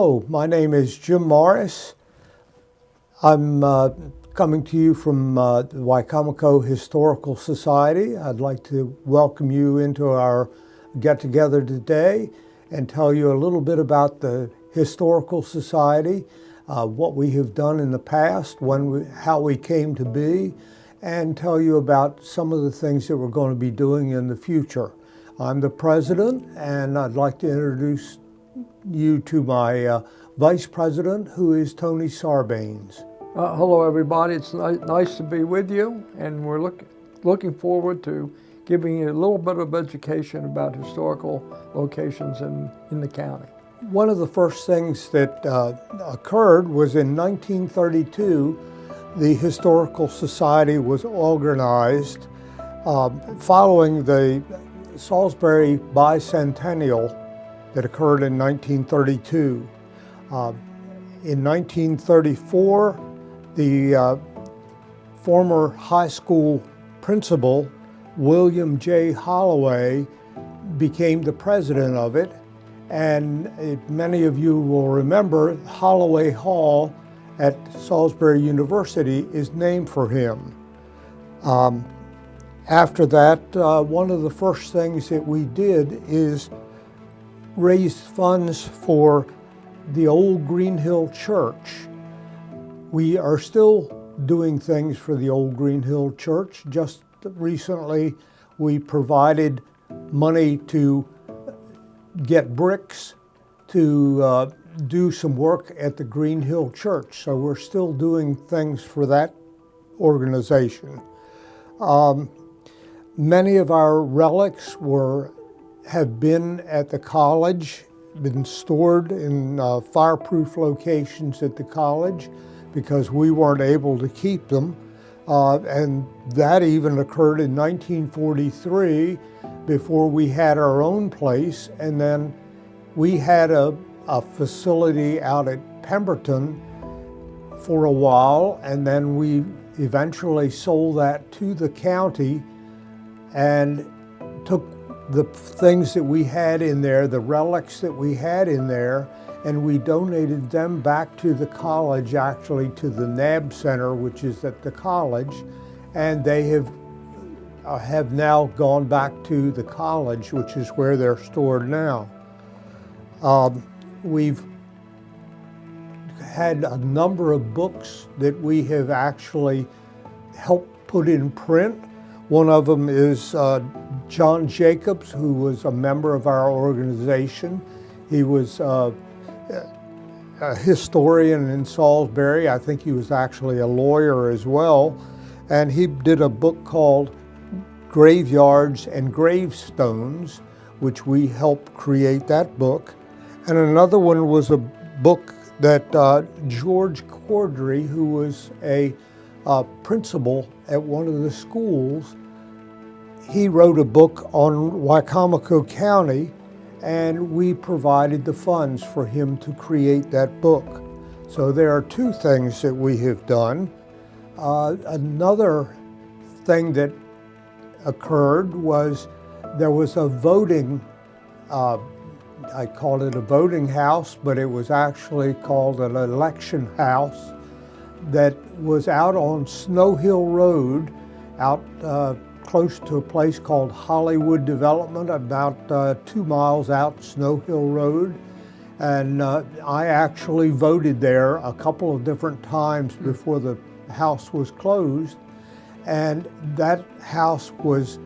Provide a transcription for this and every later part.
Hello, my name is Jim Morris. I'm coming to you from the Wicomico Historical Society. I'd like to welcome you into our get-together today and tell you a little bit about the Historical Society, what we have done in the past, how we came to be, and tell you about some of the things that we're going to be doing in the future. I'm the president, and I'd like to introduce you to my vice president, who is Tony Sarbanes. Hello, everybody. It's nice to be with you, and we're looking forward to giving you a little bit of education about historical locations in the county. One of the first things that occurred was in 1932, the Historical Society was organized following the Salisbury Bicentennial that occurred in 1932. In 1934, the former high school principal, William J. Holloway, became the president of it. And many of you will remember Holloway Hall at Salisbury University is named for him. After that, one of the first things that we did is raise funds for the old Green Hill Church. We are still doing things for the old Green Hill Church. Just recently, we provided money to get bricks to do some work at the Green Hill Church. So we're still doing things for that organization. Many of our relics have been at the college, been stored in fireproof locations at the college because we weren't able to keep them. And that even occurred in 1943 before we had our own place. And then we had a facility out at Pemberton for a while, and then we eventually sold that to the county and took the things that we had in there, the relics that we had in there, and we donated them back to the college, actually to the NAB Center, which is at the college, and they have now gone back to the college, which is where they're stored now. We've had a number of books that we have actually helped put in print. One of them is John Jacobs, who was a member of our organization. He was a historian in Salisbury. I think he was actually a lawyer as well. And he did a book called Graveyards and Gravestones, which we helped create that book. And another one was a book that George Cordry, who was a principal at one of the schools, he wrote a book on Wicomico County, and we provided the funds for him to create that book. So there are two things that we have done. Another thing that occurred was there was a voting, I called it a voting house, but it was actually called an election house that was out on Snow Hill Road, out close to a place called Hollywood Development, about 2 miles out Snow Hill Road. And I actually voted there a couple of different times before the house was closed. And that house was,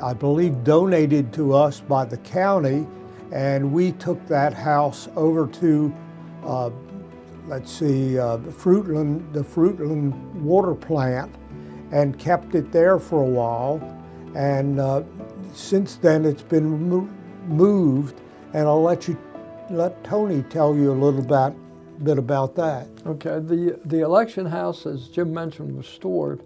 I believe, donated to us by the county. And we took that house over to, the Fruitland water plant, and kept it there for a while. And since then it's been moved, and I'll let Tony tell you a little bit about that. Okay, the election house, as Jim mentioned, was stored,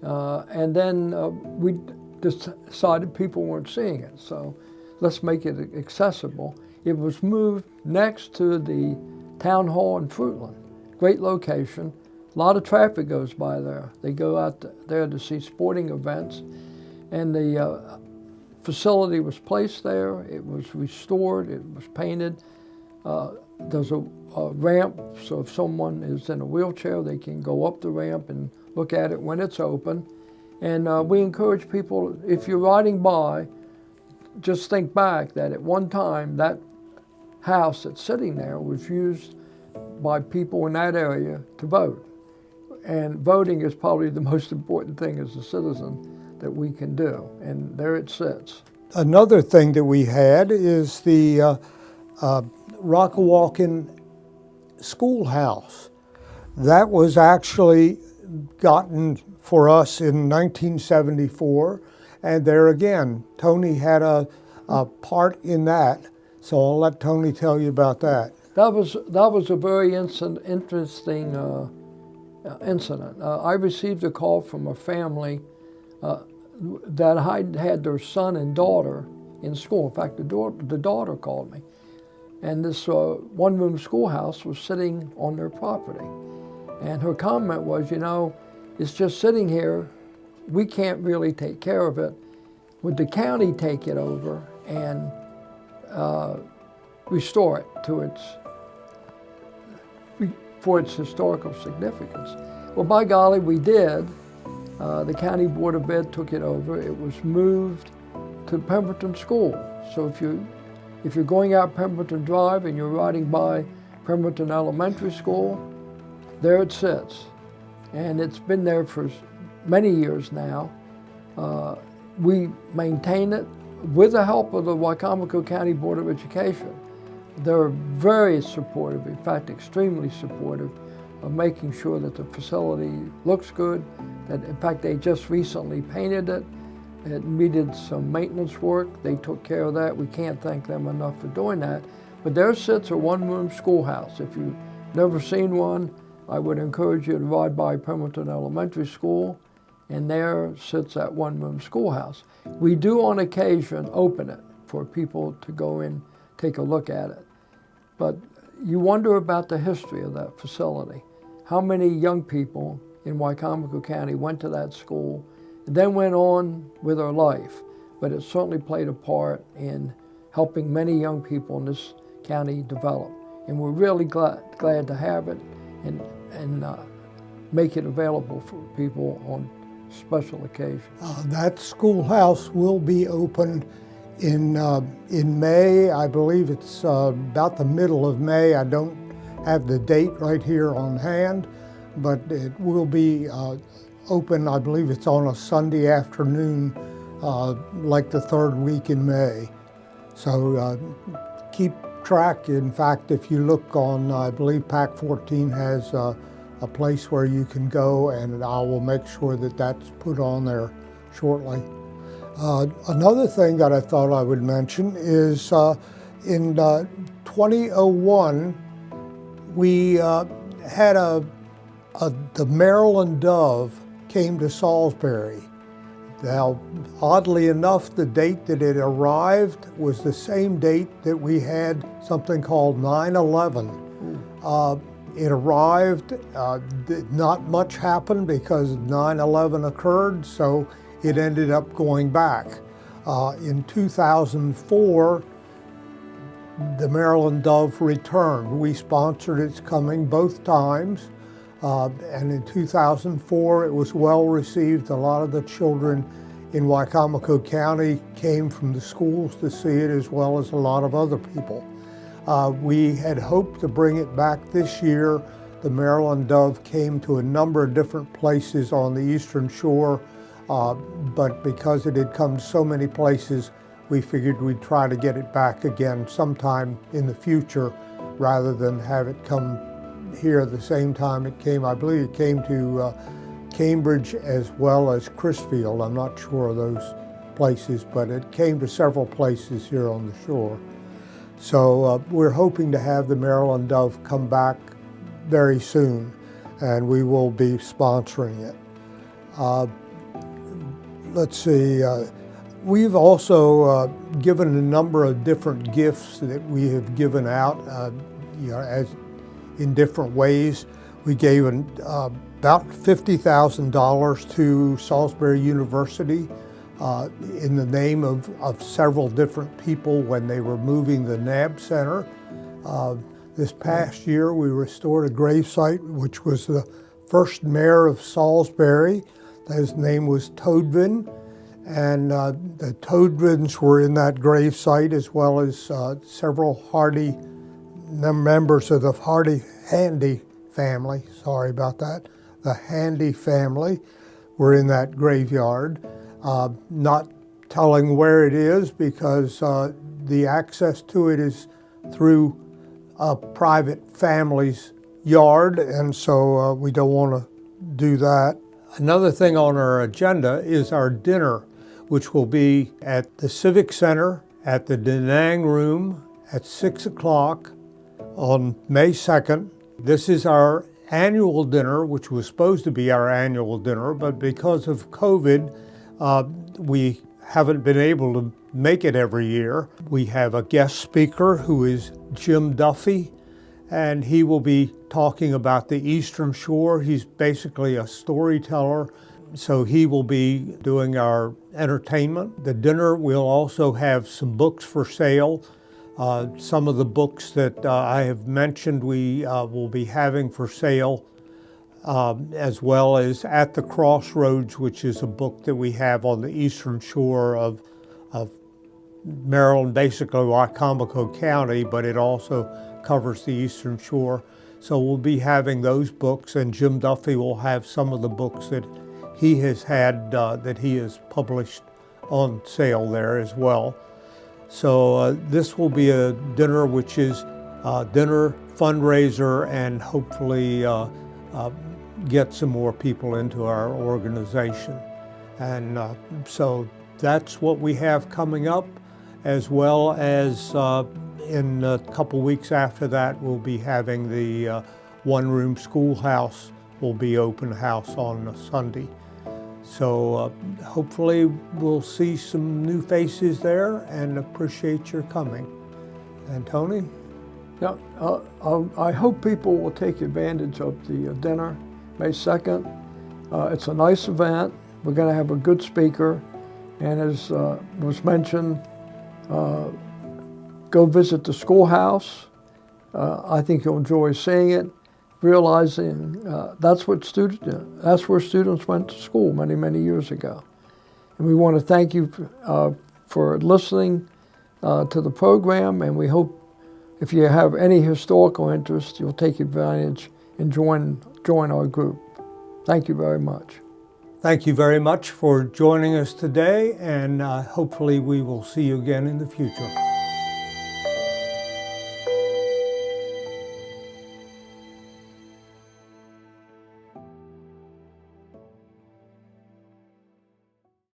and then we decided people weren't seeing it, so let's make it accessible. It was moved next to the town hall in Fruitland. Great location. A lot of traffic goes by there. They go out there to see sporting events, and the facility was placed there. It was restored. It was painted. There's a ramp, so if someone is in a wheelchair, they can go up the ramp and look at it when it's open. And we encourage people, if you're riding by, just think back that at one time that house that's sitting there was used by people in that area to vote. And voting is probably the most important thing as a citizen that we can do. And there it sits. Another thing that we had is the Rockawalking Schoolhouse. That was actually gotten for us in 1974, and there again, Tony had a part in that. So I'll let Tony tell you about that. That was a very interesting incident. I received a call from a family that had their son and daughter in school. In fact, the daughter called me. And this one-room schoolhouse was sitting on their property. And her comment was, it's just sitting here. We can't really take care of it. Would the county take it over and restore it to for its historical significance? Well, by golly, we did. The County Board of Ed took it over. It was moved to Pemberton School. So if you're going out Pemberton Drive and you're riding by Pemberton Elementary School, there it sits. And it's been there for many years now. We maintain it with the help of the Wicomico County Board of Education. They're very supportive, in fact, extremely supportive of making sure that the facility looks good. That, in fact, they just recently painted it. It needed some maintenance work. They took care of that. We can't thank them enough for doing that. But there sits a one-room schoolhouse. If you've never seen one, I would encourage you to ride by Pemberton Elementary School, and there sits that one-room schoolhouse. We do on occasion open it for people to go in, take a look at it. But you wonder about the history of that facility. How many young people in Wicomico County went to that school and then went on with their life? But it certainly played a part in helping many young people in this county develop. And we're really glad to have it and make it available for people on special occasions. That schoolhouse will be open in May. I believe it's about the middle of May. I don't have the date right here on hand, but it will be open. I believe it's on a Sunday afternoon, like the third week in May. So keep track. In fact, if you look on, I believe PAC 14 has a place where you can go, and I will make sure that that's put on there shortly. Another thing that I thought I would mention is in 2001, we had the Maryland Dove came to Salisbury. Now, oddly enough, the date that it arrived was the same date that we had something called 9/11. It arrived, not much happened because 9/11 occurred, so it ended up going back. In 2004, the Maryland Dove returned. We sponsored its coming both times. And in 2004, it was well received. A lot of the children in Wicomico County came from the schools to see it, as well as a lot of other people. We had hoped to bring it back this year. The Maryland Dove came to a number of different places on the Eastern Shore, but because it had come to so many places, we figured we'd try to get it back again sometime in the future, rather than have it come here at the same time it came. I believe it came to Cambridge as well as Crisfield. I'm not sure of those places, but it came to several places here on the shore. So we're hoping to have the Maryland Dove come back very soon, and we will be sponsoring it. Let's see, we've also given a number of different gifts that we have given out, as in different ways. We gave about $50,000 to Salisbury University in the name of several different people when they were moving the NAB Center. This past year, we restored a gravesite, which was the first mayor of Salisbury. His name was Toadvin, and the Toadvins were in that gravesite, as well as several Hardy members of the Handy family. Sorry about that. The Handy family were in that graveyard. Not telling where it is because the access to it is through a private family's yard, and so we don't want to do that. Another thing on our agenda is our dinner, which will be at the Civic Center at the Da Nang Room at 6 o'clock on May 2nd. This is our annual dinner, which was supposed to be our annual dinner, but because of COVID, we haven't been able to make it every year. We have a guest speaker who is Jim Duffy, and he will be talking about the Eastern Shore. He's basically a storyteller, so he will be doing our entertainment. The dinner will also have some books for sale. Some of the books that I have mentioned we will be having for sale, as well as At the Crossroads, which is a book that we have on the Eastern Shore of Maryland, basically Wicomico County, but it also covers the Eastern Shore. So we'll be having those books, and Jim Duffy will have some of the books that he has had, that he has published on sale there as well. So this will be a dinner which is dinner, fundraiser, and hopefully get some more people into our organization. And so that's what we have coming up, as well as in a couple weeks after that, we'll be having the one-room schoolhouse will be open house on a Sunday. So hopefully we'll see some new faces there and appreciate your coming. And Tony? Yeah, I hope people will take advantage of the dinner, May 2nd. It's a nice event. We're going to have a good speaker. And as was mentioned, go visit the schoolhouse. I think you'll enjoy seeing it, realizing that's where students went to school many, many years ago. And we want to thank you for listening to the program, and we hope if you have any historical interest, you'll take advantage and join our group. Thank you very much. Thank you very much for joining us today, and hopefully we will see you again in the future.